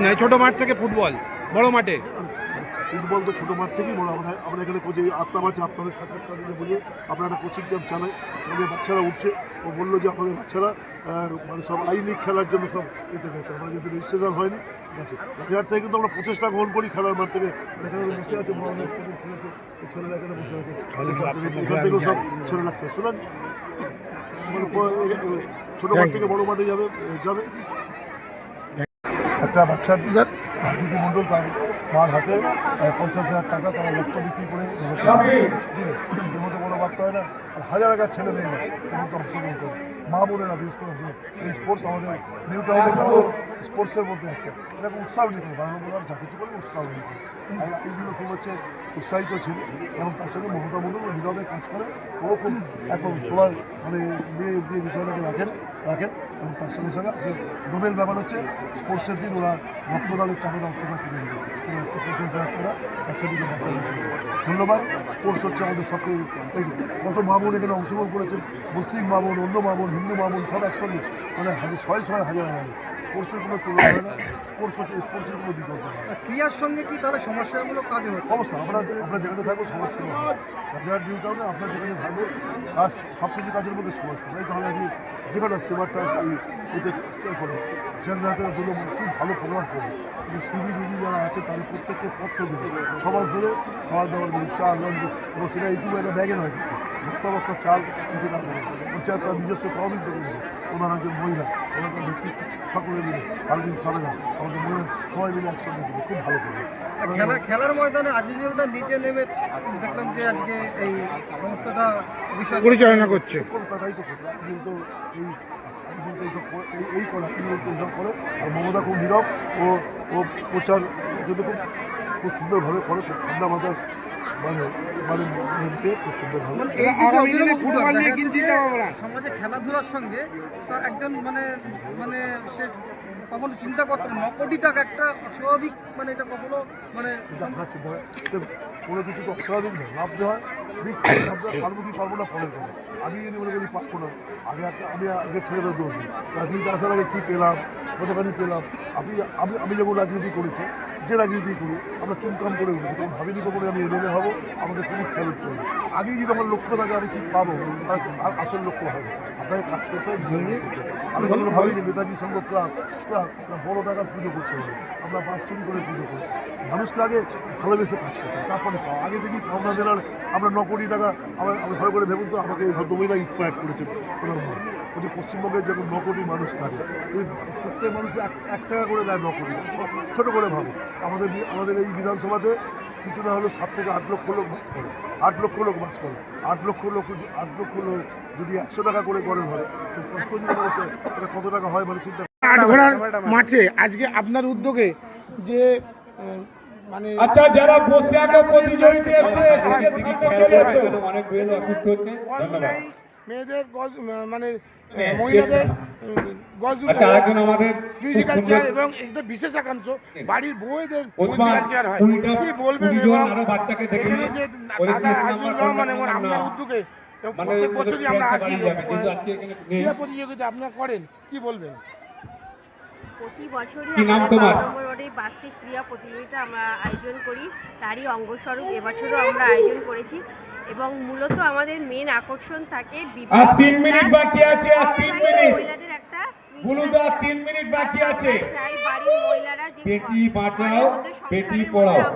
নয়, ছোট মাঠ থেকে ফুটবল বড় মাঠে। ফুটবল তো ছোটো মাঠ থেকেই বড়। আমরা এখানে কোচিং আফতাব আছে, আপনাদের সাক্ষাৎকার দিলে বলে আপনারা একটা কোচিং ক্যাম্প চালাই, আমাদের বাচ্চারা উঠছে। ও বললো যে আমাদের বাচ্চারা মানে সব আই লিগ খেলার জন্য সব যেতে গেছে, আমরা যেহেতু রেজিস্ট্রেশন হয়নি গেছে। রাজারহাট থেকে কিন্তু আমরা প্রচেষ্টা গ্রহণ করি খেলার মাঠ থেকে। এখানে বসে আছে বড় খেলেছে, ছেলেরা এখানে বসে আছে, এখান থেকেও সব ছেলেরা খেলে শোনান মানে ছোটো মাঠ থেকে বড় মাঠে যাবে যাবে। একটা বাচ্চার দিদি মণ্ডল তার মার হাতে 50,000 টাকা তারা লক্ষ বিক্রি করে এর মধ্যে বড় বার্তা হয় না। আর হাজার হাজার ছেলে মেয়েরা এর মধ্যে অংশগ্রহণ করে, মা বোনেরা বিশেষ করে এই স্পোর্টস আমাদের নিউ টাউনের বড় স্পোর্টসের মধ্যে একটা এরকম উৎসাহ নিয়ে করে বাংলা বলার যা কিছু করে উৎসাহ নিয়ে করে। আর এইগুলো খুব হচ্ছে উৎসাহিত ছিল এবং তার সঙ্গে মমতা মণ্ডল নীরবে কাজ করে। ও খুব এখন সবার মানে মেয়ে বিষয়টাকে রাখেন এবং তার সঙ্গে সঙ্গে নোবেল ব্যাপার হচ্ছে স্পোর্টসের দিন ওরা রক্তদানের টাকা রক্তদান তুলে দেবে 50,000 টাকা বাচ্চাদিকে বাচ্চা। ধন্যবাদ। স্পোর্টস হচ্ছে আমাদের সবকে কত মা বোন এখানে অংশগ্রহণ করেছেন, মুসলিম মা বোন, অন্য মা বোন, হিন্দু মা বোন সব একসঙ্গে মানে শয়ে হাজার স্পোর্টসের কোনো তুলনা হয় না। স্পোর্টস হচ্ছে স্পোর্টসের কোনো বিকল্প না। ক্রিয়ার সঙ্গে কি তাহলে সমস্যামূলক কাজ হচ্ছে? সমস্যা আমরা যেখানে থাকবো সমস্যা রাজারহাট নিউ টাউনে আপনার যেখানে থাকবো কাজ সব কিছু কাজের মধ্যে সমস্যা নেই। তাহলে আমি যেখানে সেবারটা এতে করে জেনারেটের দুটো খুব ভালো প্রোগ্রাম করে কিন্তু সিবি বিবি যারা আছে তাদের প্রত্যেককে পত্র দেবে সবার ধরে খাওয়া দাওয়ার দেবে চাল এবং সেটা এইটুকু একটা ব্যাগে নয় বস্তা বস্তা চাল দিতে না দেবে পঞ্চায়েত তার নিজস্ব তহবিল করে দেবে। ওনার একজন মহিলা ওনার ভিত্তিক সকলে মিলে আলবিন সাবেরা আমাদের মহিলা সবাই মিলে একসঙ্গে দেবে, খুব ভালো করবে। খেলার ময়দানে আজিজুলটা নিচে নেমে দেখলাম যে আজকে এই সমস্তটা বিষয় পরিচালনা করছে। তাই তো কিন্তু এই করা এইসব করে। আর মমতা খুব নীরব ও প্রচার কিন্তু খুব সুন্দরভাবে করে, খুব ঠান্ডা মাথার মানে মানে খুব সুন্দরভাবে সমাজে খেলাধুলার সঙ্গে একজন মানে সে কখনো চিন্তা করতাম 9 কোটি টাকা একটা অস্বাভাবিক মানে এটা কখনো মানে কোনো কিছু তো অস্বাভাবিক নয়, লাভতে হয় রিক্স পারবো কি পারবো না পরের কথা। আমি যদি মনে করি পারবো না আমি আজকে ছেলেদের দোষ দিই। রাজনীতি আসার আগে কী পেলাম কতখানি পেলাম। আমি যখন রাজনীতি করেছি যে রাজনীতি করি আমরা চুমকাম করে উঠি, তখন ভাবিনি কখনো আমি এমএলএ হবো আমাদের পুলিশ স্যালুট করবো। আগেই যদি আমার লক্ষ্য থাকে আমি কী পাবো আসল লক্ষ্য হবে আপনাকে কাজ করতে হয়। আমি কখনো ভাবিনি নেতাজি সংঘ ক্লাব বড় টাকার পুজো করতে হবে, আমরা বাস চুরি করে পুজো করি। মানুষকে আগে ভালোবেসে কাজ করতে হবে তারপরে পাওয়া। আগে দেখি পাওনা জেলার আমরা 9 কোটি টাকা আমি ঘরে করে ভেবুন তো আমাকে ভদ্রমহিলা ইন্সপায়ার করেছে বলছে পশ্চিমবঙ্গের যখন 9 কোটি মানুষ থাকে এই প্রত্যেক মানুষ 1 টাকা করে দেয় 9 কোটি। ছোটো করে ভাবো আমাদের এই বিধানসভাতে কিছু না হলেও 7 থেকে 8 লক্ষ লোক বাস করে, 8 লক্ষ লোক বাস করে। 8 লক্ষ লোক যদি 100 টাকা করে ধরে এটা কত টাকা হয় মানে চিন্তা। আটঘোড়ার মাঠে আজকে আপনার উদ্যোগে যে মানে আচ্ছা যারা বসে আঁকা প্রতিযোগিতা এসেছে চলে আসো। অনেক বেল অসুস্থ হচ্ছে, ধন্যবাদ। মেয়েদের মানে মহিলাদের আচ্ছা একজন আমাদের মিউজিক্যাল চেয়ার এবং একটা বিশেষ একাংশ বাড়ির বউদের মিউজিক্যাল চেয়ার হয়। কি বলবেন আরো বাচ্চাকে দেখে এখানে যে দাদা আজিজুর রহমান এবং আপনার উদ্যোগে প্রত্যেক বছরই আমরা আসি ক্রীড়া প্রতিযোগিতা আপনারা করেন, কি বলবেন? প্রতি বছরই আমরা 12 নম্বর ওয়ার্ডে বার্ষিক ক্রীড়া প্রতিযোগিতা আমরা আয়োজন করি, তারই অঙ্গস্বরূপ এবছরও আমরা আয়োজন করেছি এবং মূলত আমাদের মেন আকর্ষণ থাকে মহিলাদের একটা চাই বাড়ির মহিলারা যে বেটি পড়াও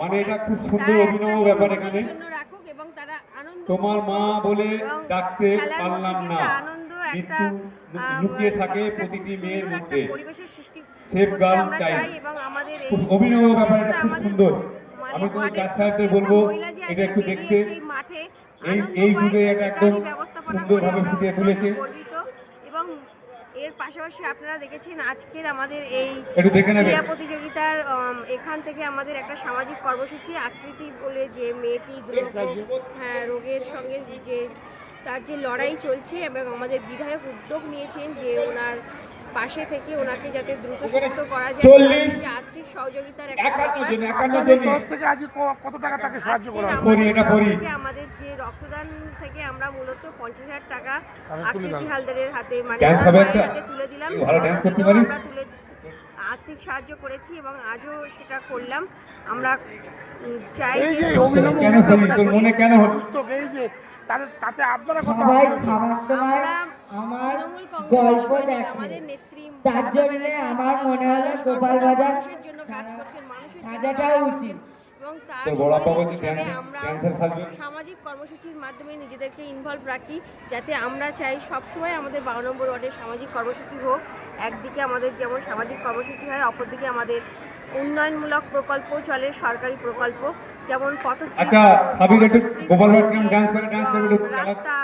মানে এটা খুব সুন্দর অভিনব ব্যাপার। এখানে রাখুক এবং তারা আনন্দ তোমার মা বলে ডাকতে পারলাম না মৃত্যু লুকিয়ে থাকে প্রতিটি মেয়ের মধ্যে সেফ গার্ল চাই। খুব অভিনব ব্যাপার, এটা খুব সুন্দর। আমি তো জাজ সাহেবদের বলবো এটা একটু দেখতে। এই যুগে এটা একদম সুন্দরভাবে ফুটিয়ে তুলেছে। এবং এর পাশাপাশি আপনারা দেখেছেন আজকের আমাদের এই ক্রীড়া প্রতিযোগিতার এখান থেকে আমাদের একটা সামাজিক কর্মসূচি আকৃতি বলে যে মেয়েটি রোগের সঙ্গে যে তার যে লড়াই চলছে এবং আমাদের বিধায়ক উদ্যোগ নিয়েছেন যে ওনার পাশে থেকে ওনাকে যাতে দ্রুত সুস্থ করা যায় আর্থিক সহযোগিতার আমাদের যে রক্তদান থেকে আমরা মূলত 50,000 টাকা আকৃতি হালদারের হাতে মানে তুলে দিলাম। আমরা আর্থিক সাহায্য করেছি এবং আজও সেটা করলাম। আমরা চাই এই যে যে অভিনব কেন শুনি, তোর মনে কেন হলো? সুস্থ, এই যে তাতে আপনারা কত সবাই আনন্দিত? খাওয়ার সময় আমরা আমার তৃণমূল গল্প কংগ্রেসের সৈনিক, দেখে আমাদের নেত্রী তার মমতা জন্য ব্যানার্জি আমার যিনি মনে হলো গোপাল সর্বদা বাজার মানুষের জন্য কাজ করছেন, মানুষের জন্য সাজাটাও লড়াই উচিত। করছেন। এবং তার তোর বড় আপা বলছে হিসেবে ক্যান্সার আমরা সার্জন। সামাজিক কর্মসূচির মাধ্যমে নিজেদেরকে ইনভলভ রাখি, যাতে আমরা চাই সবসময় আমাদের 12 নম্বর ওয়ার্ডের সামাজিক কর্মসূচি হোক। একদিকে আমাদের যেমন সামাজিক কর্মসূচি হয়, অপরদিকে আমাদের উন্নয়নমূলক প্রকল্প চলে, সরকারি প্রকল্প যেমন পথশ্রী, আচ্ছা, সাবির একটু গোপাল ভাট কেমন ডান্স করে একটু রাস্তা,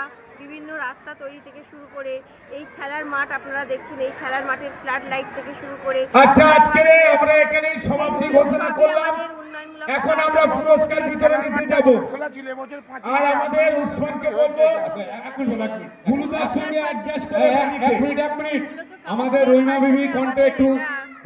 বিভিন্ন রাস্তা তৈরি থেকে শুরু করে এই খেলার মাঠ আপনারা দেখছেন, এই খেলার মাঠের ফ্লাড লাইট থেকে শুরু করে আচ্ছা, আজকে আমরা এখানেই সমাপ্তি ঘোষণা করলাম। আমাদের উন্নয়নমূলক এখন আমরা পুরস্কার বিতরণ দিতে যাব। খোলা ছিল এবছর 5 আর আমাদের উসমানকে বলবো গুরুদার সঙ্গে অ্যাডজাস্ট করে এক মিনিট আমাদের রহিমা বিবি কণ্ঠে একটু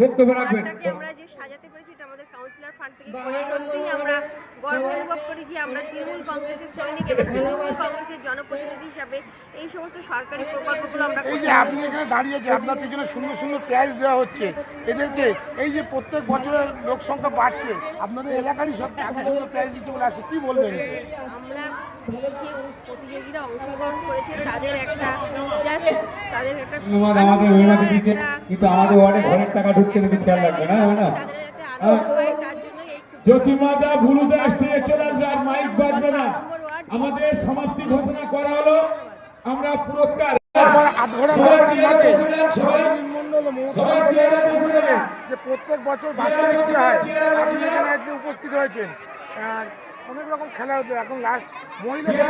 বক্তব্য রাখবেন। মাঠটাকে আমরা যে সাজাতে পেরেছি এটা আমাদের কাউন্সিলর ফান্ড থেকে করে। সত্যিই আমরা গর্ব অনুভব করি যে আমরা তৃণমূল কংগ্রেসের সৈনিক এবং তৃণমূল কংগ্রেসের জনপ্রতিনিধি হিসাবে এই সমস্ত সরকারি প্রকল্পগুলো আমরা এই করতে যে আপনি এখানে দাঁড়িয়েছেন, আপনার পিছনে সুন্দর সুন্দর প্রাইজ দেওয়া হচ্ছে এদেরকে, এই যে প্রত্যেক বছরের লোক সংখ্যা বাড়ছে, আপনাদের এলাকারই সব এত সুন্দর প্রাইজ দিতে বলে আছে, কি বলবেন? আমরা যে প্রতিযোগীরা অংশগ্রহণ করেছে তাদের একটা জাস্ট তাদের একটা ধন্যবাদ আমাদের রহিমা দিদিকে, কিন্তু আমাদের ওয়ার্ডে ঘরের টাকা ঢুকছে কিন্তু খেয়াল রাখবে না, না তাদের যাতে আনন্দ পায় তার জন্য এই জ্যোতিমাদা ভুলুদা স্টেজে চলে আসবে, আর মাইক বাজবে না। আমাদের সমাপ্তি ঘোষণা করা হলো। আমরা পুরস্কার যে প্রত্যেক বছর বাৎসরিক কি হয়, আপনি এখানে আজকে উপস্থিত হয়েছেন। অনেক রকম খেলা হতো, এখন লাস্ট মহিলাদের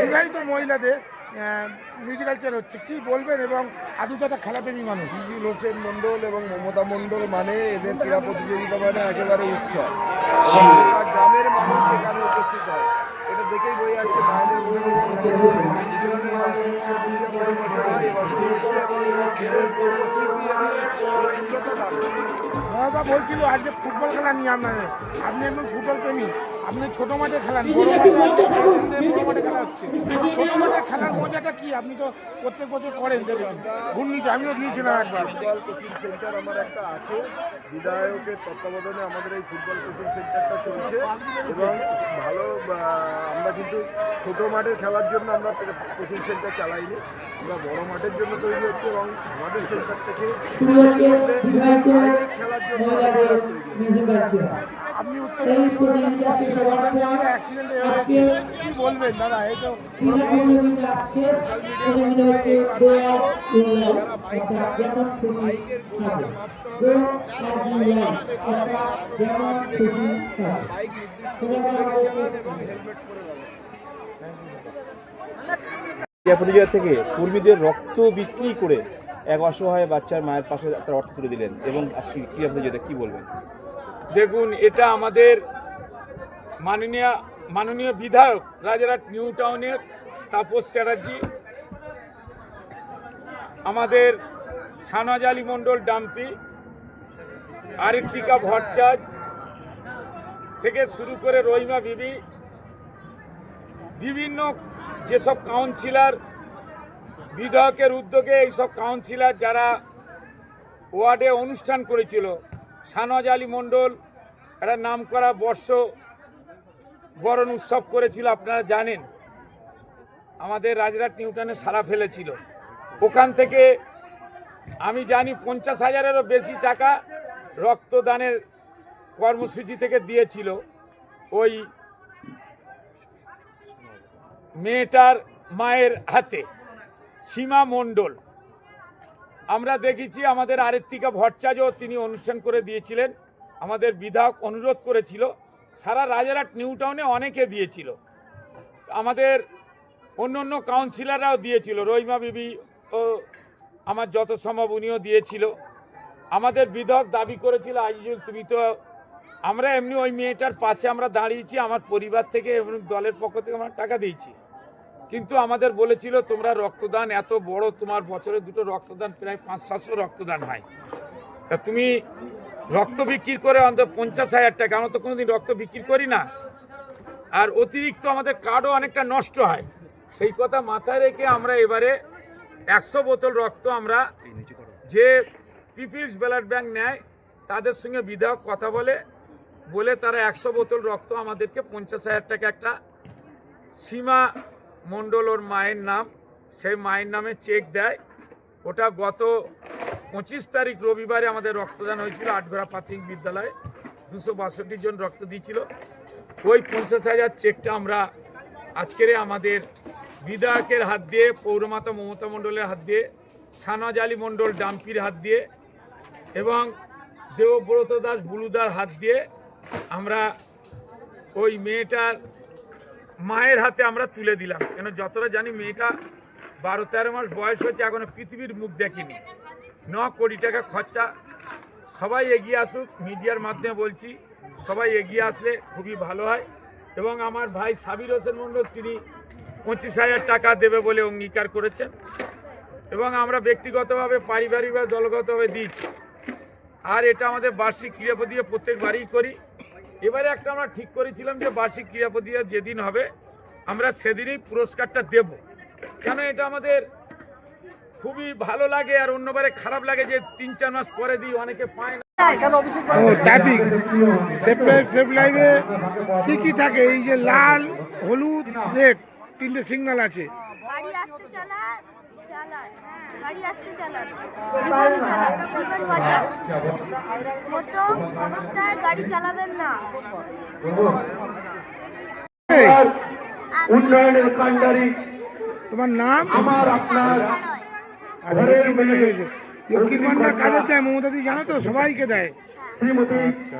বিবাহিত মহিলাদের মিউজিক্যাল চেয়ার হচ্ছে, কি বলবেন? এবং আদুটাটা খেলাপ্রেমী মানুষ সুশীল হোসেন মণ্ডল এবং মমতা মণ্ডল মানে এদের ক্রীড়া প্রতিযোগিতা মানে একেবারে উৎসব। গোটা গ্রামের মানুষ এখানে উপস্থিত হয়, এটা দেখেই বোঝা যাচ্ছে মায়েদের দাদা বলছিল আজকে ফুটবল খেলা নিয়ে আপনাদের, আপনি একদম ফুটবল প্রেমী, আপনি ছোট মাঠে খেলান, বড় মাঠে খেলা হচ্ছে, ছোট মাঠে খেলার মজাটা কি? আপনি তো প্রত্যেক বছর করেন, দেখবেন ঘূর্ণিতে আমিও দিয়েছিলাম একবার। ফুটবল কোচিং সেন্টার আমার একটা আছে, বিধায়কের তত্ত্বাবধানে আমাদের এই ফুটবল কোচিং সেন্টারটা চলছে এবং ভালো আমরা কিন্তু ছোট মাঠের খেলার জন্য আমরা কোচিং সেন্টার চালাইনি, আমরা বড় মাঠের জন্য তৈরি হচ্ছে এবং আমাদের সেন্টার থেকে খেলার জন্য আপনি উত্তর অ্যাক্সিডেন্ট কি বলবেন দাদা? এই তো যারা বাইক চালায় বাইকের গতিটা মাপতে হবে, বাইক নির্দিষ্ট গতিবেগে চালান এবং হেলমেট পরে যাবেন। প্রতিযোগিতা থেকে কর্মীদের রক্ত বিক্রি করে এক অসহায় বাচ্চার মায়ের পাশে তার অর্থ তুলে দিলেন এবং আজকে ক্রীড়া প্রতিযোগিতা কি বলবেন? দেখুন, এটা আমাদের মাননীয় বিধায়ক রাজারহাট নিউ টাউনের তাপস চ্যাটার্জি, আমাদের শাহনাজ আলী মণ্ডল ডাম্পি, আরিত্রিকা ভট্টাচার্য থেকে শুরু করে রহিমা বিবি, বিভিন্ন যেসব কাউন্সিলর, বিধায়কের উদ্যোগে এইসব কাউন্সিলর যারা ওয়ার্ডে অনুষ্ঠান করেছিল, শাহনাজ আলী মণ্ডল একটা নামকরা বর্ষ বরণ উৎসব করেছিল, আপনারা জানেন, আমাদের রাজরাট নিউটাউনে সারা ফেলেছিল। ওখান থেকে আমি জানি 50,000-এরও বেশি টাকা রক্তদানের কর্মসূচি থেকে দিয়েছিল ওই মেয়েটার মায়ের হাতে, সীমা মণ্ডল। আমরা দেখেছি আমাদের আরিত্রিকা ভট্টাচার্য তিনি অনুষ্ঠান করে দিয়েছিলেন, আমাদের বিধায়ক অনুরোধ করেছিল, সারা রাজারহাট নিউ টাউনে অনেকে দিয়েছিল, আমাদের অন্য কাউন্সিলররাও দিয়েছিল, রহিমা বিবি ও আমার যত সম্ভব উনিও দিয়েছিল। আমাদের বিধায়ক দাবি করেছিল, আজিজুল তুমি তো, আমরা এমনি ওই মেয়েটার পাশে আমরা দাঁড়িয়েছি, আমার পরিবার থেকে এবং দলের পক্ষ থেকে আমরা টাকা দিয়েছি, কিন্তু আমাদের বলেছিল তোমরা রক্তদান এত বড়, তোমার বছরে দুটো রক্তদান প্রায় 500-700 রক্তদান হয়, তা তুমি রক্ত বিক্রি করে অন্তত 50,000 টাকা, আমরা তো কোনোদিন রক্ত বিক্রি করি না, আর অতিরিক্ত আমাদের কার্ডও অনেকটা নষ্ট হয়, সেই কথা মাথায় রেখে আমরা এবারে 100 বোতল রক্ত আমরা যে পিপলস ব্লাড ব্যাংক নেয়, তাদের সঙ্গে বিধায়ক কথা বলে তারা 100 বোতল রক্ত আমাদেরকে 50,000 টাকা একটা সীমা মণ্ডল ওর মায়ের নাম, সেই মায়ের নামে চেক দেয়। ওটা গত 25 তারিখ রবিবারে আমাদের রক্তদান হয়েছিল আটঘরা প্রাথমিক বিদ্যালয়ে, 262 জন রক্ত দিয়েছিল। ওই 50,000 চেকটা আমরা আজকের আমাদের বিধায়কের হাত দিয়ে, পৌরমাতা মমতা মণ্ডলের হাত দিয়ে, সানাজ আলী মণ্ডল ডাম্পির হাত দিয়ে এবং দেবব্রত দাস বুলুদার হাত দিয়ে আমরা ওই মেয়েটার মায়ের হাতে আমরা তুলে দিলাম। কেন যতটা জানি মেয়েটা 12-13 মাস বয়স হয়েছে, এখনো পৃথিবীর মুখ দেখেনি। 9 কোটি টাকা খরচা। সবাই এগিয়ে আসুক, মিডিয়ার মাধ্যমে বলছি, সবাই এগিয়ে আসলে খুবই ভালো হয়। এবং আমার ভাই সাবির হোসেন মণ্ডল তিনি 25,000 টাকা দেবে বলে অঙ্গীকার করেছেন এবং আমরা ব্যক্তিগতভাবে, পারিবারিক বা দলগতভাবে দিয়েছি। আর এটা আমাদের বার্ষিক ক্রীড়া প্রতিযোগিতা প্রত্যেকবারই করি। এবারে একটা আমরা ঠিক করেছিলাম যে বার্ষিক ক্রীড়া প্রতিযোগিতা যেদিন হবে আমরা সেদিনই পুরস্কারটা দেব। কেন এটা আমাদের খুবই ভালো লাগে, আর অন্যবারে খারাপ লাগে যে 3-4 মাস পরে দিই, অনেকে পায় না। ও ট্যাপিং সেফ লাইভে কি থাকে? এই যে লাল, হলুদ, রেড 3টে সিগন্যাল আছে। গাড়ি আসতে চালান, গাড়ি আসতে চালান, জীবন বাঁচাও, মতো অবস্থায় গাড়ি চালাবেন না। এই, উন্নয়নের কাণ্ডারি তোমার নাম? আচ্ছা, লক্ষ্মীর ভান্ডার কাদের দেয়? মমতা দি জানো তো, সবাইকে দেয়। আচ্ছা আচ্ছা।